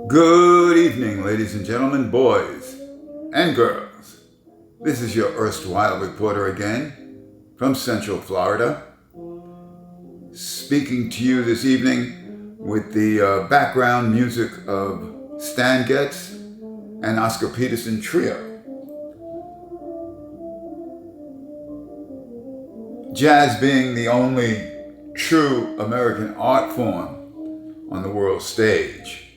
Good evening, ladies and gentlemen, boys and girls. This is your erstwhile reporter again from Central Florida, speaking to you this evening with the background music of Stan Getz and Oscar Peterson Trio. Jazz being the only true American art form on the world stage,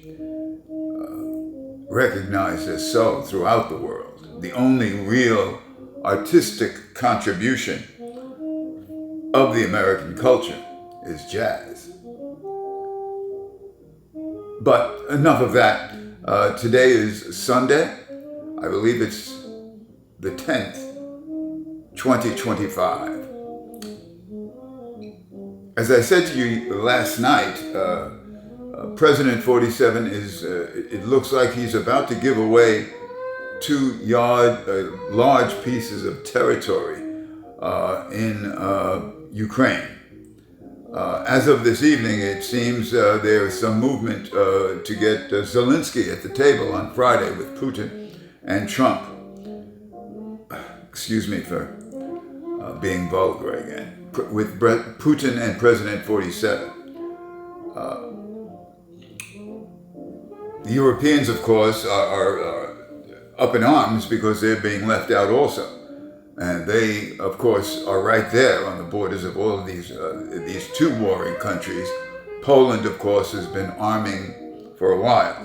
recognized as so throughout the world. The only real artistic contribution of the American culture is jazz. But enough of that. Today is Sunday. I believe it's the 10th, 2025. As I said to you last night, President 47 is, it looks like he's about to give away large pieces of territory in Ukraine. As of this evening, it seems there's some movement to get Zelensky at the table on Friday with Putin and Trump. Excuse me for being vulgar again. With Putin and President 47. The Europeans, of course, are up in arms because they're being left out also. And they, of course, are right there on the borders of all of these two warring countries. Poland, of course, has been arming for a while.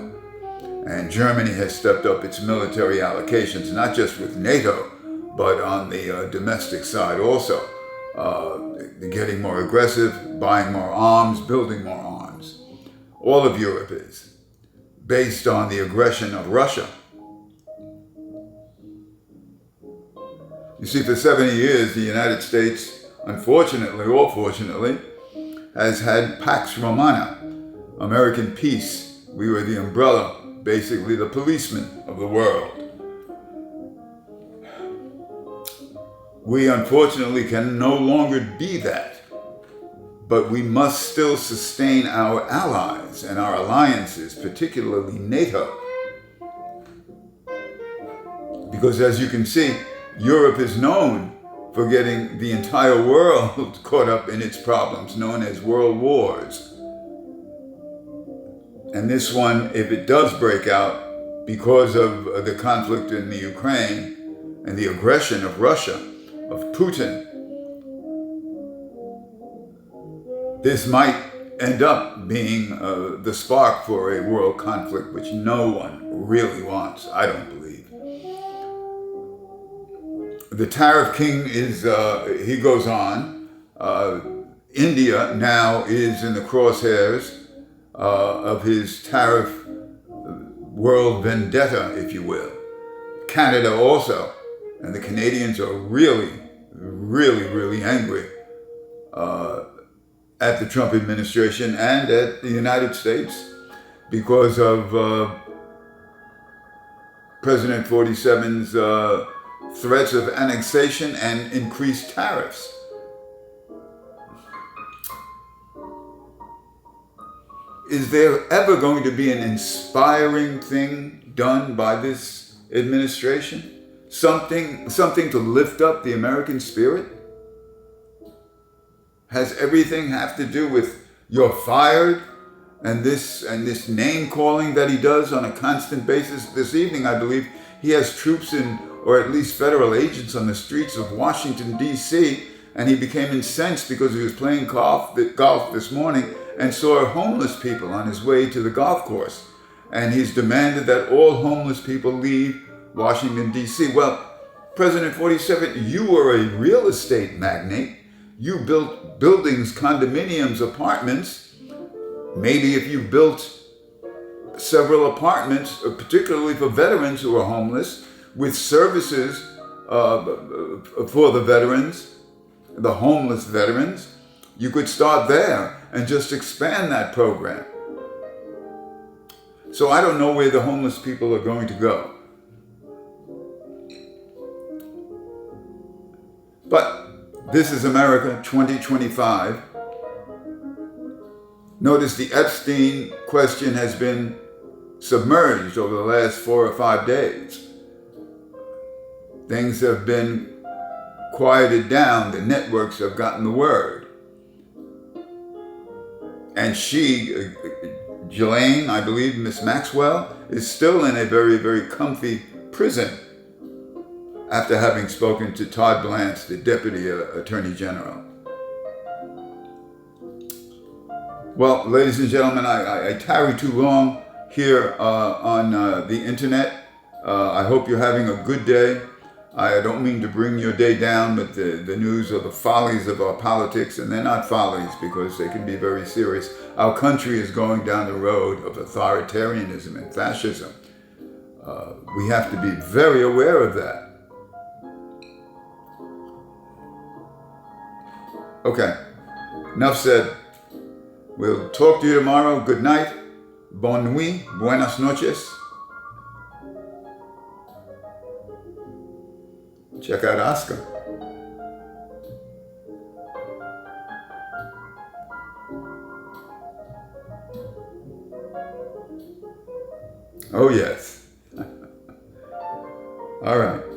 And Germany has stepped up its military allocations, not just with NATO, but on the domestic side also. Getting more aggressive, buying more arms, building more arms. All of Europe is, based on the aggression of Russia. You see, for 70 years, the United States, unfortunately or fortunately, has had Pax Romana, American peace. We were the umbrella, basically the policeman of the world. We unfortunately can no longer be that, but we must still sustain our allies and our alliances, particularly NATO. Because as you can see, Europe is known for getting the entire world caught up in its problems, known as world wars. And this one, if it does break out because of the conflict in the Ukraine and the aggression of Russia, of Putin, this might end up being the spark for a world conflict which no one really wants, I don't believe. The tariff king is, he goes on. India now is in the crosshairs of his tariff world vendetta, if you will. Canada also. And the Canadians are really, really angry at the Trump administration and at the United States because of President 47's threats of annexation and increased tariffs. Is there ever going to be an inspiring thing done by this administration? Something to lift up the American spirit? Has everything have to do with you're fired and this name calling that he does on a constant basis? This evening, I believe, he has troops or at least federal agents on the streets of Washington, D.C., and he became incensed because he was playing golf this morning and saw homeless people on his way to the golf course. And he's demanded that all homeless people leave Washington, D.C. Well, President 47, you were a real estate magnate. You built buildings, condominiums, apartments. Maybe if you built several apartments, particularly for veterans who are homeless, with services for the veterans, the homeless veterans, you could start there and just expand that program. So I don't know where the homeless people are going to go. But this is America 2025. Notice the Epstein question has been submerged over the last 4 or 5 days. Things have been quieted down. The networks have gotten the word. And she, Ghislaine, I believe, Miss Maxwell, is still in a very, very comfy prison after having spoken to Todd Blanche, the Deputy Attorney General. Well, ladies and gentlemen, I tarry too long here on the internet. I hope you're having a good day. I don't mean to bring your day down, but the news of the follies of our politics, and they're not follies because they can be very serious. Our country is going down the road of authoritarianism and fascism. We have to be very aware of that. Okay, enough said. We'll talk to you tomorrow. Good night. Bonne nuit. Buenas noches. Check out Oscar. Oh, yes. All right.